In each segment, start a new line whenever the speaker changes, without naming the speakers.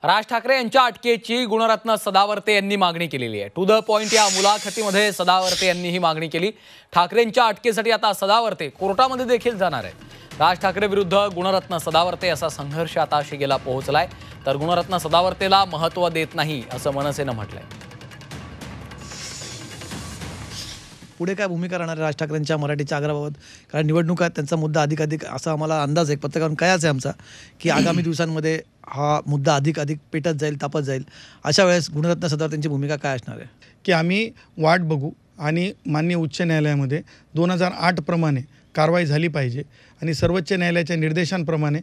राज ठाकरे यांच्या अटकेची गुणरत्न सदावर्ते यांनी मागणी केलेली आहे। टू द पॉइंट या मुलाखतीमध्ये सदावर्ते यांनी ही मागणी केली। ठाकरेंच्या अटकेसाठी आता सदावर्ते कोर्टामध्ये देखील जाणार आहे। राज ठाकरे विरुद्ध गुणरत्न सदावर्ते असा संघर्ष आता शिगेला पोहोचलाय, तर गुणरत्न सदावर्तेला महत्त्व देत नाही असं मनसेनं म्हटलंय।
पुढे काय भूमिका राहणार राज ठाकरेंच्या मराठीच्या आग्रहाबाबत? कारण निवडणुका त्यांचा मुद्दा अधिक असा आम्हाला अंदाज आहे, पत्रकारून कायच आहे आमचा की आगामी दिवसांमध्ये हा मुद्दा अधिक पेटत जाईल, तापत जाईल। अशा वेळेस गुणरत्न सदावर्तेंची भूमिका काय असणार आहे?
की आम्ही वाट बघू आणि माननीय उच्च न्यायालयामध्ये 2008 प्रमाणे कारवाई झाली पाहिजे आणि सर्वोच्च न्यायालयाच्या निर्देशांप्रमाणे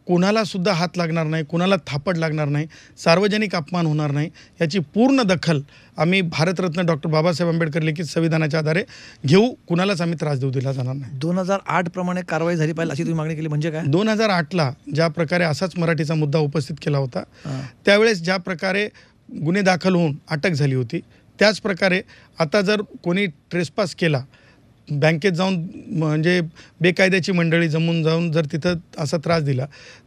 कोणाला सुद्धा हात लागणार नाही, कोणाला थापड लागणार नाही, सार्वजनिक अपमान होणार नाही, याची पूर्ण दखल आम्ही भारतरत्न डॉक्टर बाबासाहेब आंबेडकर लिखित संविधानाच्या आधारे घेऊ। कुणालाच आम्ही त्रास देऊ दिला जाणार नाही।
2008 प्रमाणे कारवाई झाली पाहिजे अशी तुम्ही मागणी केली, म्हणजे काय?
2008ला ज्या प्रकारे असाच मराठीचा मुद्दा उपस्थित केला होता, त्यावेळेस ज्या प्रकारे गुन्हे दाखल होऊन अटक झाली होती, त्याच प्रकारे आता जर कोणी ट्रेसपास केला, बँकेत जाऊन म्हणजे बेकायद्याची मंडळी जमून जाऊन जर तिथं असा त्रास दिला,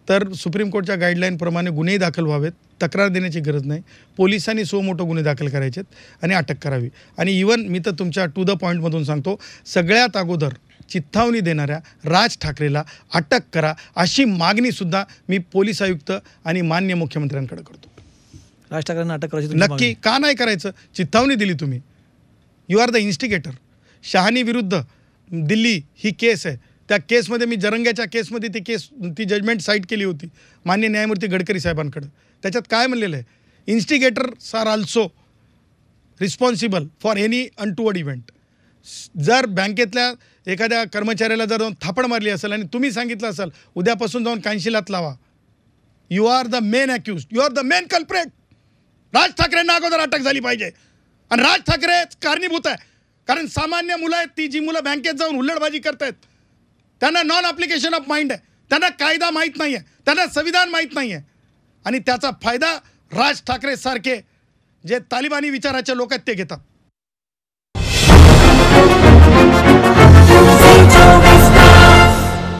तर सुप्रीम कोर्टच्या गाईडलाईनप्रमाणे गुन्हेही दाखल व्हावेत, तक्रार देण्याची गरज नाही, पोलिसांनी मोठं गुन्हे दाखल करायचेत आणि अटक करावी। आणि इवन मी तर तुमच्या टू द पॉईंटमधून सांगतो, सगळ्यात अगोदर चिथावणी देणाऱ्या राज ठाकरेला अटक करा अशी मागणीसुद्धा मी पोलीस आयुक्त आणि माननीय मुख्यमंत्र्यांकडे करतो।
राज ठाकरेंना अटक करायची
नक्की का नाही करायचं? चिथावणी दिली तुम्ही, यू आर द इन्स्टिगेटर। शहानी विरुद्ध दिल्ली ही केस आहे, त्या केसमध्ये मी जरंग्याच्या केसमध्ये ती जजमेंट साईट केली होती माननीय न्यायमूर्ती गडकरी साहेबांकडे। त्याच्यात काय म्हणलेलं आहे? Instigators are also responsible for any untoward event. जर बँकेतल्या एखाद्या कर्मचाऱ्याला जर जाऊन थापड मारली असेल आणि तुम्ही सांगितलं असेल उद्यापासून जाऊन कानशिलात लावा, you are the main accused, you are the main culprit. Raj ठाकरेंना अगोदर अटक झाली पाहिजे आणि राज ठाकरे कारणीभूत आहे, कारण सामान्य मुलं आहेत ती जी मुलं बँकेत जाऊन हुल्लडबाजी करतायत, त्यांना नॉन ॲप्लिकेशन ऑफ माइंड आहे, त्यांना कायदा माहीत नाही आहे, त्यांना संविधान माहीत नाही आहे आणि त्याचा फायदा राज ठाकरे सारखे जे तालिबानी विचाराचे लोक आहेत ते घेतात।